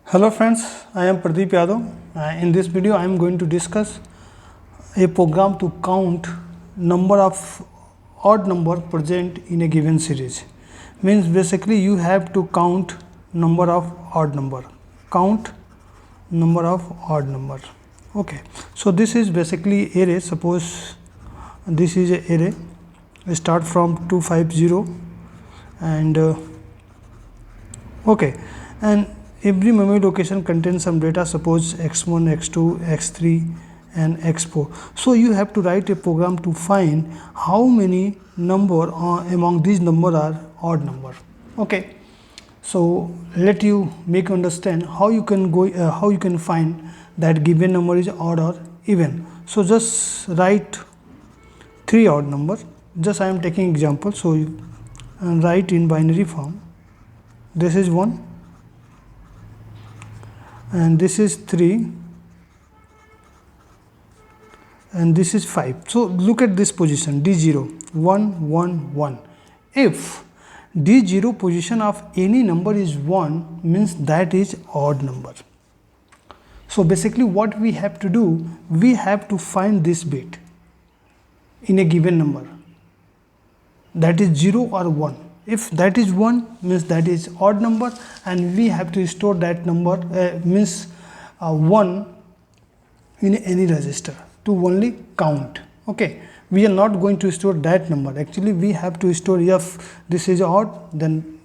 Hello friends, I am Pradeep Yadav. In this video I am going to discuss a program to count number of odd number present in a given series. Means basically you have to count number of odd number. Count number of odd number. Okay. So this is basically array. Suppose this is a array. We start from 250 and okay, and every memory location contains some data, suppose x1, x2, x3 and x4. So you have to write a program to find how many number among these number are odd number. Okay, so let you make understand how you can find that given number is odd or even. So just write three odd number. Just I am taking example, so you write in binary form. This is 1 and this is 3 and this is 5. So look at this position D0 1 1 1. If D0 position of any number is 1 means that is odd number. So basically what we have to do, we have to find this bit in a given number, that is 0 or 1. If that is 1 means that is odd number and we have to store that number means 1 in any register to only count. Okay, we are not going to store that number. Actually we have to store, if this is odd then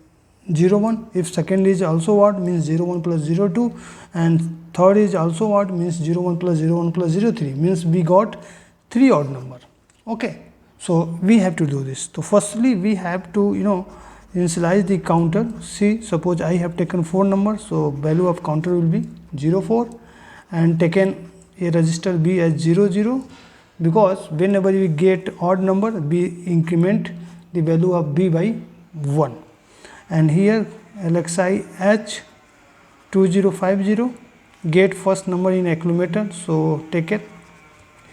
0 1, if second is also odd means 0 1 plus 0 2, and third is also odd means 0 1 plus 0 1 plus 0 3, means we got 3 odd number. Okay, so we have to do this. So firstly we have to initialize the counter. See, suppose I have taken 4 numbers, so value of counter will be 0 4 and taken a register B as 0 0, because whenever we get odd number we increment the value of B by 1. And here LXI H 2050 get first number in accumulator, so take it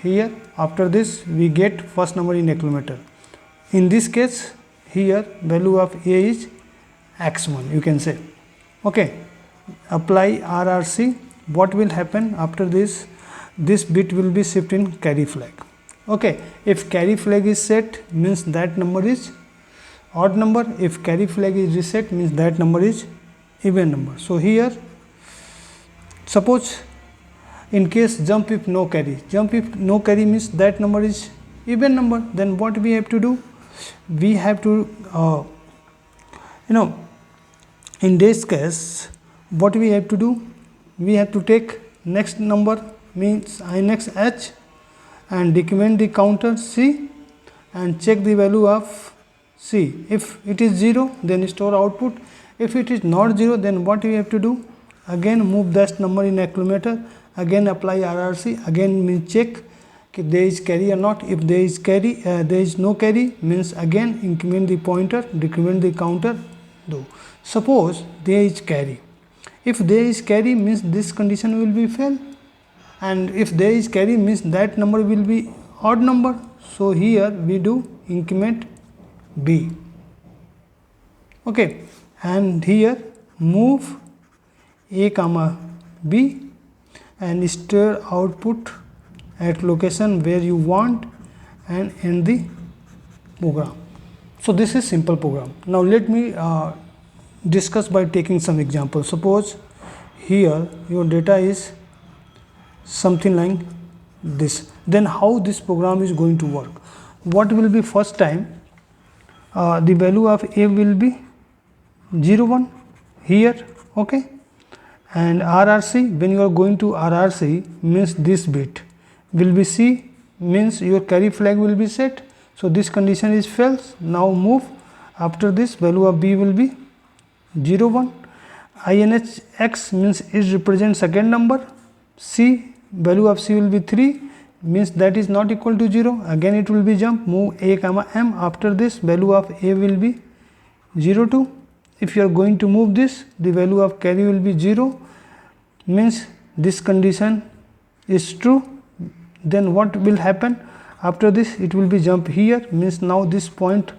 here. After this we get first number in accumulator. In this case here value of A is x1, you can say. Okay, apply RRC. What will happen after this? This bit will be shift in carry flag. Okay, if carry flag is set means that number is odd number. If carry flag is reset means that number is even number. So here suppose in case jump if no carry, jump if no carry means that number is even number. Then what we have to do, we have to in this case what we have to do, we have to take next number means INX H and decrement the counter C and check the value of C. If it is 0 then store output. If it is not 0 then what we have to do, again move that number in accumulator, again apply RRC, again means check if there is carry or not. If there is carry, there is no carry means again increment the pointer, decrement the counter, do. Suppose there is carry. If there is carry means this condition will be fail, and if there is carry means that number will be odd number. So here we do increment B. Okay, and here move A comma B and store output at location where you want and end the program. So this is simple program. Now let me discuss by taking some example. Suppose here your data is something like this, then how this program is going to work? What will be first time, the value of A will be 0 1 here. Okay, and RRC, when you are going to RRC means this bit will be C, means your carry flag will be set. So this condition is false. Now move. After this value of B will be 0 1. INH X means it represents second number. C, value of C will be 3, means that is not equal to 0. Again it will be jump, move A comma M. After this value of A will be 0 2. If you are going to move this, the value of carry will be 0, means this condition is true. Then what will happen? After this it will be jump here, means now this point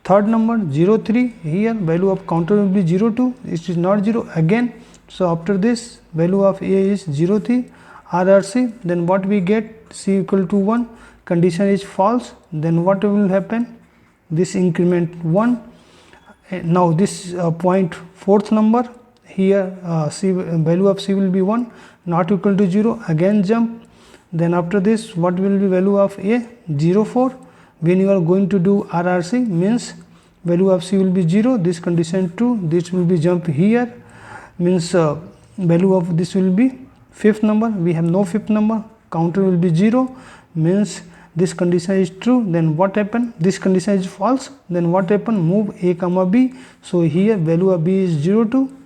third number 0 3, here value of counter will be 0 2, it is not 0. Again So after this value of A is 0 3 RRC, then what we get, C equal to 1, condition is false, then what will happen, this increment 1. Now this point fourth number here, C value of C will be 1, not equal to 0, again jump. Then after this what will be value of A, 0 4. When you are going to do RRC means value of C will be 0, this condition true, this will be jump here, means value of this will be fifth number, we have no fifth number, counter will be 0, means this condition is true. Then what happen, this condition is false, then what happen, move A comma B. So here value of B is 0 2,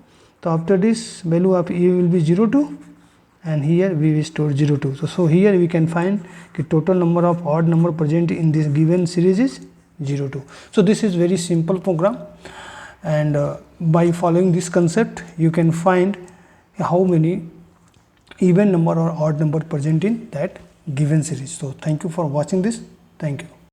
so after this value of A will be 0 2 and here we will store 0 2. So here we can find the total number of odd number present in this given series is 0 2. So this is very simple program, and by following this concept you can find how many even number or odd number present in that given series. So thank you for watching this. Thank you.